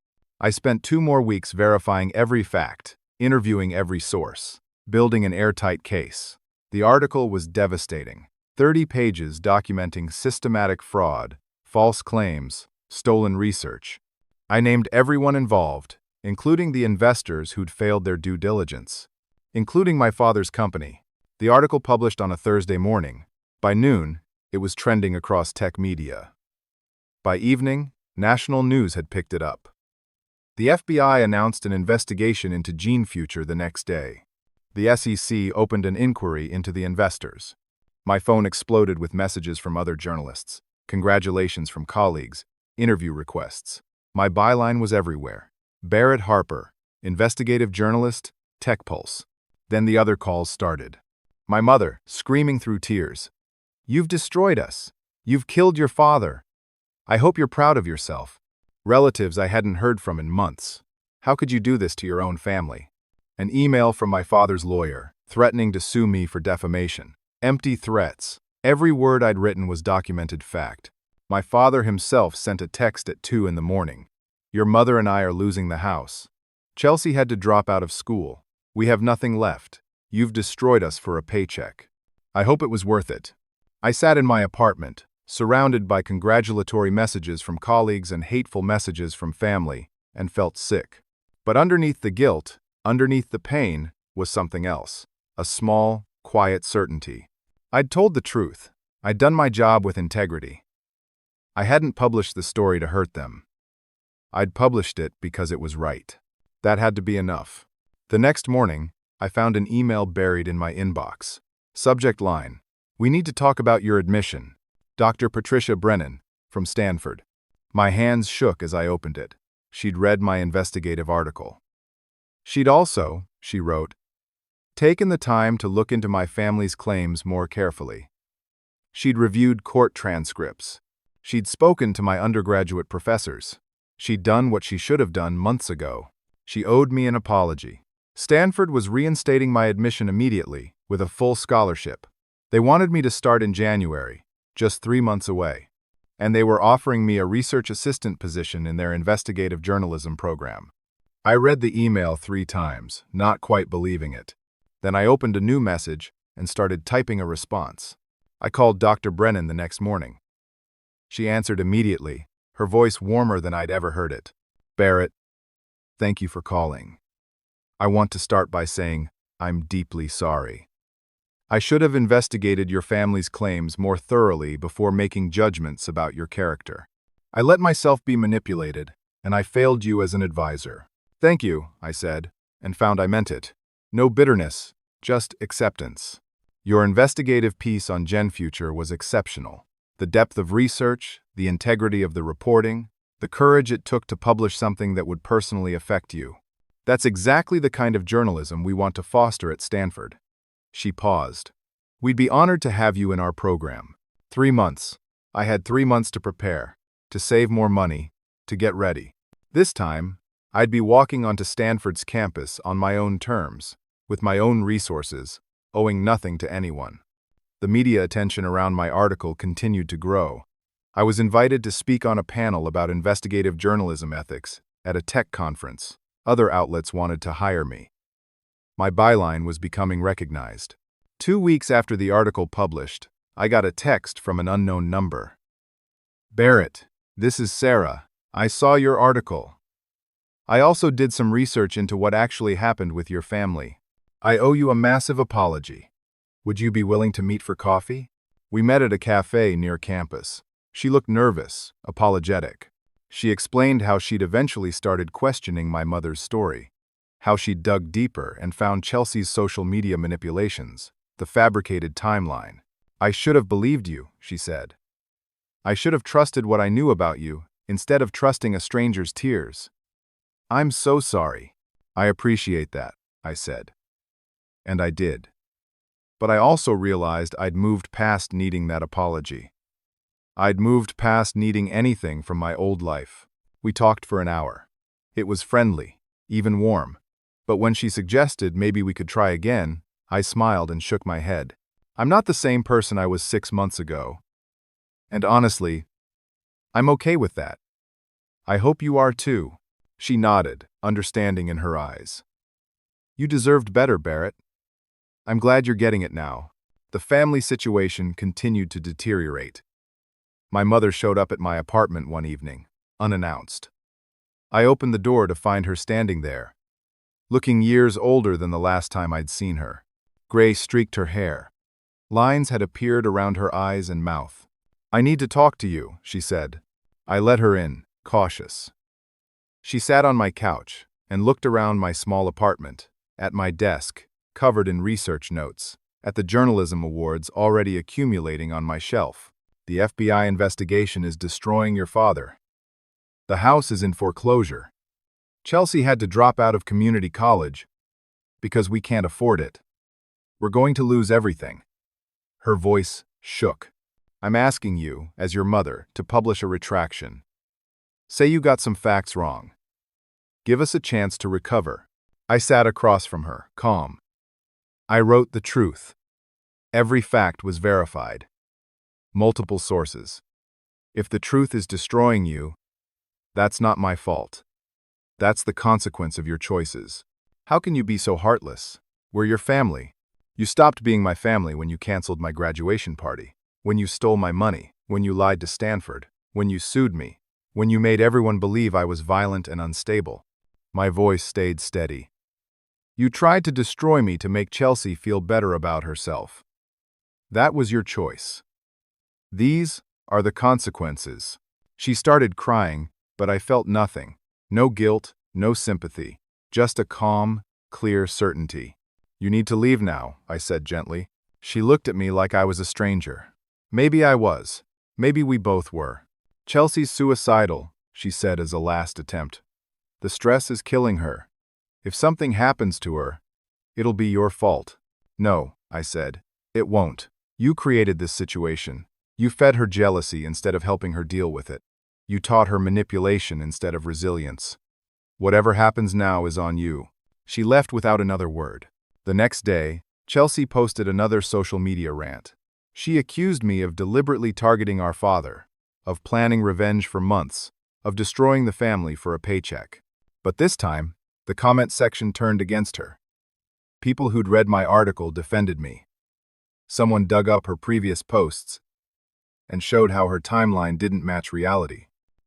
I spent 2 more weeks verifying every fact, interviewing every source, building an airtight case. The article was devastating. 30 pages documenting systematic fraud, false claims, stolen research. I named everyone involved, including the investors who'd failed their due diligence, including my father's company. The article published on a Thursday morning. By noon, it was trending across tech media. By evening, national news had picked it up. The FBI announced an investigation into Gene Future the next day. The SEC opened an inquiry into the investors. My phone exploded with messages from other journalists, congratulations from colleagues, interview requests. My byline was everywhere. Barrett Harper, investigative journalist, Tech Pulse. Then the other calls started. My mother, screaming through tears. "You've destroyed us. You've killed your father. I hope you're proud of yourself." Relatives I hadn't heard from in months. "How could you do this to your own family?" An email from my father's lawyer, threatening to sue me for defamation. Empty threats. Every word I'd written was documented fact. My father himself sent a text at 2 in the morning. "Your mother and I are losing the house. Chelsea had to drop out of school. We have nothing left. You've destroyed us for a paycheck. I hope it was worth it." I sat in my apartment, surrounded by congratulatory messages from colleagues and hateful messages from family, and felt sick. But underneath the guilt, underneath the pain, was something else. A small, quiet certainty. I'd told the truth. I'd done my job with integrity. I hadn't published the story to hurt them. I'd published it because it was right. That had to be enough. The next morning, I found an email buried in my inbox. Subject line: "We need to talk about your admission. Dr. Patricia Brennan, from Stanford." My hands shook as I opened it. She'd read my investigative article. She'd also, she wrote, taken the time to look into my family's claims more carefully. She'd reviewed court transcripts. She'd spoken to my undergraduate professors. She'd done what she should have done months ago. She owed me an apology. Stanford was reinstating my admission immediately, with a full scholarship. They wanted me to start in January, just 3 months away. And they were offering me a research assistant position in their investigative journalism program. I read the email 3 times, not quite believing it. Then I opened a new message and started typing a response. I called Dr. Brennan the next morning. She answered immediately, her voice warmer than I'd ever heard it. "Barrett, thank you for calling. I want to start by saying I'm deeply sorry. I should have investigated your family's claims more thoroughly before making judgments about your character. I let myself be manipulated, and I failed you as an advisor. Thank you," I said, and found I meant it. No bitterness, just acceptance. Your investigative piece on GenFuture was exceptional. The depth of research, the integrity of the reporting, the courage it took to publish something that would personally affect you. That's exactly the kind of journalism we want to foster at Stanford. She paused. "We'd be honored to have you in our program. 3 months. I had 3 months to prepare, to save more money, to get ready. This time, I'd be walking onto Stanford's campus on my own terms, with my own resources, owing nothing to anyone." The media attention around my article continued to grow. I was invited to speak on a panel about investigative journalism ethics at a tech conference. Other outlets wanted to hire me. My byline was becoming recognized. 2 weeks after the article published, I got a text from an unknown number. "Barrett, this is Sarah. I saw your article. I also did some research into what actually happened with your family. I owe you a massive apology. Would you be willing to meet for coffee?" We met at a cafe near campus. She looked nervous, apologetic. She explained how she'd eventually started questioning my mother's story, how she'd dug deeper and found Chelsea's social media manipulations, the fabricated timeline. "I should have believed you," she said. "I should have trusted what I knew about you, instead of trusting a stranger's tears." "I'm so sorry." "I appreciate that," I said. And I did. But I also realized I'd moved past needing that apology. I'd moved past needing anything from my old life. We talked for an hour. It was friendly, even warm. But when she suggested maybe we could try again, I smiled and shook my head. I'm not the same person I was 6 months ago. And honestly, I'm okay with that. I hope you are too. She nodded, understanding in her eyes. "You deserved better, Barrett. I'm glad you're getting it now." The family situation continued to deteriorate. My mother showed up at my apartment one evening, unannounced. I opened the door to find her standing there, looking years older than the last time I'd seen her. Gray streaked her hair. Lines had appeared around her eyes and mouth. "I need to talk to you," she said. I let her in, cautious. She sat on my couch and looked around my small apartment, at my desk, covered in research notes, at the journalism awards already accumulating on my shelf. "The FBI investigation is destroying your father. The house is in foreclosure. Chelsea had to drop out of community college because we can't afford it. We're going to lose everything." Her voice shook. "I'm asking you, as your mother, to publish a retraction. Say you got some facts wrong. Give us a chance to recover." I sat across from her, calm. I wrote the truth. Every fact was verified. Multiple sources. If the truth is destroying you, that's not my fault. That's the consequence of your choices. How can you be so heartless? We're your family. You stopped being my family when you canceled my graduation party, when you stole my money, when you lied to Stanford, when you sued me, when you made everyone believe I was violent and unstable. My voice stayed steady. You tried to destroy me to make Chelsea feel better about herself. That was your choice. These are the consequences. She started crying, but I felt nothing. No guilt, no sympathy, just a calm, clear certainty. You need to leave now, I said gently. She looked at me like I was a stranger. Maybe I was. Maybe we both were. Chelsea's suicidal, she said as a last attempt. The stress is killing her. If something happens to her, it'll be your fault. No, I said. It won't. You created this situation. You fed her jealousy instead of helping her deal with it. You taught her manipulation instead of resilience. Whatever happens now is on you." She left without another word. The next day, Chelsea posted another social media rant. She accused me of deliberately targeting our father, of planning revenge for months, of destroying the family for a paycheck. But this time, the comment section turned against her. People who'd read my article defended me. Someone dug up her previous posts and showed how her timeline didn't match reality.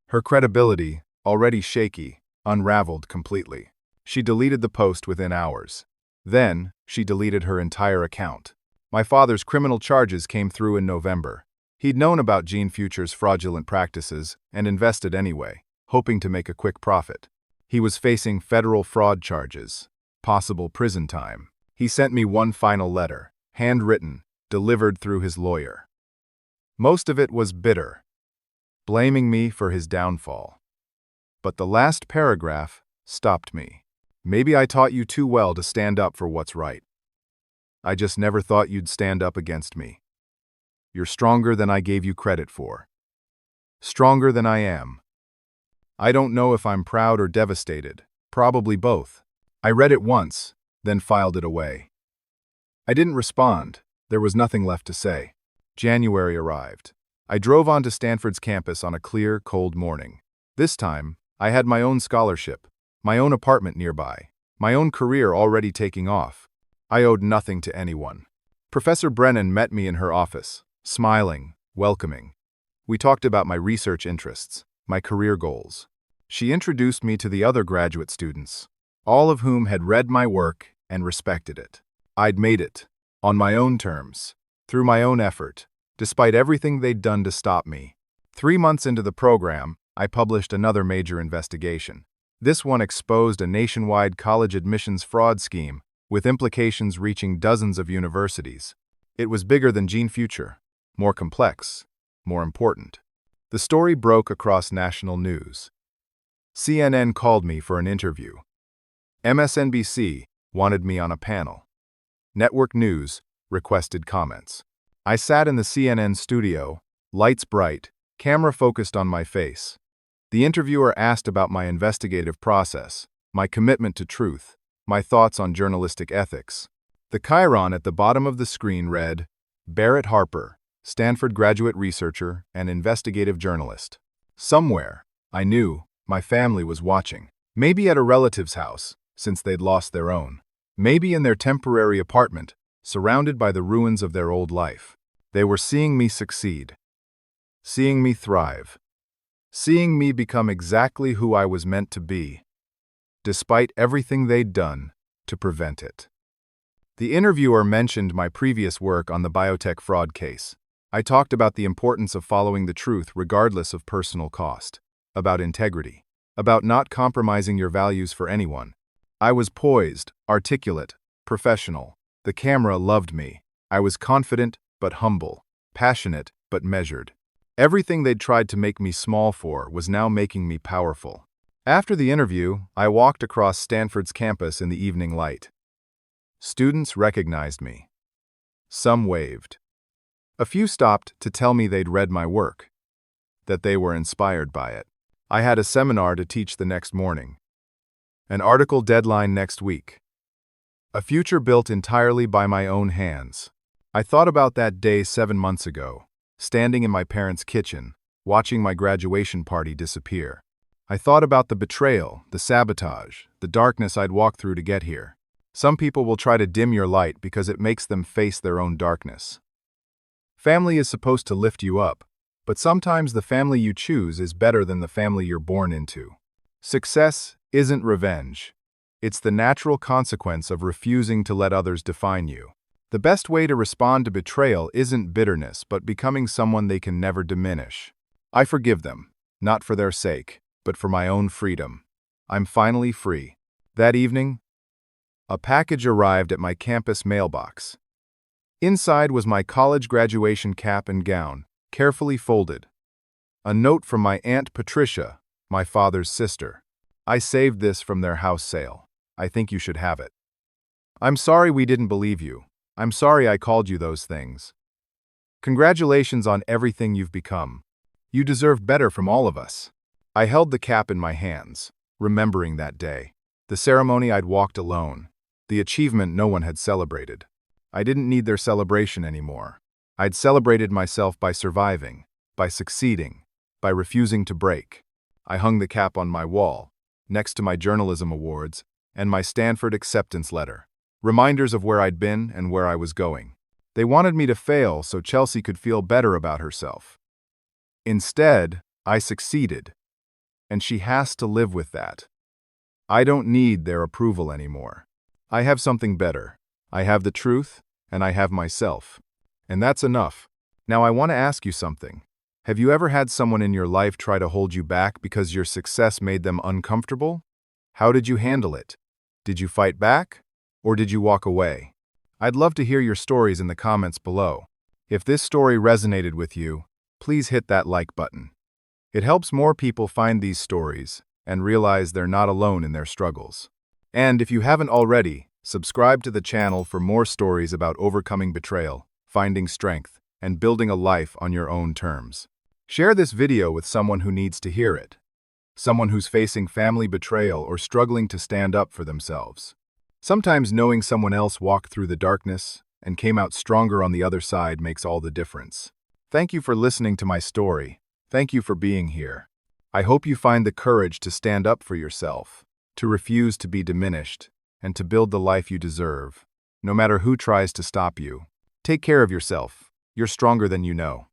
Her credibility, already shaky, unraveled completely. She deleted the post within hours. Then, she deleted her entire account. My father's criminal charges came through in November. He'd known about Gene Future's fraudulent practices and invested anyway, hoping to make a quick profit. He was facing federal fraud charges, possible prison time. He sent me one final letter, handwritten, delivered through his lawyer. Most of it was bitter, blaming me for his downfall. But the last paragraph stopped me. "Maybe I taught you too well to stand up for what's right. I just never thought you'd stand up against me. You're stronger than I gave you credit for. Stronger than I am. I don't know if I'm proud or devastated, probably both." I read it once, then filed it away. I didn't respond. There was nothing left to say. January arrived. I drove onto Stanford's campus on a clear, cold morning. This time, I had my own scholarship, my own apartment nearby, my own career already taking off. I owed nothing to anyone. Professor Brennan met me in her office, smiling, welcoming. We talked about my research interests, my career goals. She introduced me to the other graduate students, all of whom had read my work and respected it. I'd made it, on my own terms, through my own effort, despite everything they'd done to stop me. 3 months into the program, I published another major investigation. This one exposed a nationwide college admissions fraud scheme with implications reaching dozens of universities. It was bigger than Gene Future, more complex, more important. The story broke across national news. CNN called me for an interview. MSNBC wanted me on a panel. Network News requested comments. I sat in the CNN studio, lights bright, camera focused on my face. The interviewer asked about my investigative process, my commitment to truth, my thoughts on journalistic ethics. The chyron at the bottom of the screen read, "Barrett Harper, Stanford graduate researcher and investigative journalist." Somewhere, I knew, my family was watching. Maybe at a relative's house, since they'd lost their own. Maybe in their temporary apartment, surrounded by the ruins of their old life. They were seeing me succeed. Seeing me thrive. Seeing me become exactly who I was meant to be, despite everything they'd done to prevent it. The interviewer mentioned my previous work on the biotech fraud case. I talked about the importance of following the truth regardless of personal cost, about integrity, about not compromising your values for anyone. I was poised, articulate, professional. The camera loved me. I was confident but humble, passionate but measured. Everything they'd tried to make me small for was now making me powerful. After the interview, I walked across Stanford's campus in the evening light. Students recognized me. Some waved. A few stopped to tell me they'd read my work, that they were inspired by it. I had a seminar to teach the next morning. An article deadline next week. A future built entirely by my own hands. I thought about that day 7 months ago, standing in my parents' kitchen, watching my graduation party disappear. I thought about the betrayal, the sabotage, the darkness I'd walked through to get here. Some people will try to dim your light because it makes them face their own darkness. Family is supposed to lift you up, but sometimes the family you choose is better than the family you're born into. Success isn't revenge. It's the natural consequence of refusing to let others define you. The best way to respond to betrayal isn't bitterness, but becoming someone they can never diminish. I forgive them, not for their sake, but for my own freedom. I'm finally free. That evening, a package arrived at my campus mailbox. Inside was my college graduation cap and gown, carefully folded. A note from my Aunt Patricia, my father's sister. "I saved this from their house sale. I think you should have it. I'm sorry we didn't believe you. I'm sorry I called you those things. Congratulations on everything you've become. You deserve better from all of us." I held the cap in my hands, remembering that day. The ceremony I'd walked alone. The achievement no one had celebrated. I didn't need their celebration anymore. I'd celebrated myself by surviving, by succeeding, by refusing to break. I hung the cap on my wall, next to my journalism awards and my Stanford acceptance letter. Reminders of where I'd been and where I was going. They wanted me to fail so Chelsea could feel better about herself. Instead, I succeeded, and she has to live with that. I don't need their approval anymore. I have something better. I have the truth, and I have myself. And that's enough. Now I want to ask you something. Have you ever had someone in your life try to hold you back because your success made them uncomfortable? How did you handle it? Did you fight back? Or did you walk away? I'd love to hear your stories in the comments below. If this story resonated with you, please hit that like button. It helps more people find these stories and realize they're not alone in their struggles. And if you haven't already, subscribe to the channel for more stories about overcoming betrayal, finding strength, and building a life on your own terms. Share this video with someone who needs to hear it. Someone who's facing family betrayal or struggling to stand up for themselves. Sometimes knowing someone else walked through the darkness and came out stronger on the other side makes all the difference. Thank you for listening to my story. Thank you for being here. I hope you find the courage to stand up for yourself, to refuse to be diminished, and to build the life you deserve, no matter who tries to stop you. Take care of yourself. You're stronger than you know.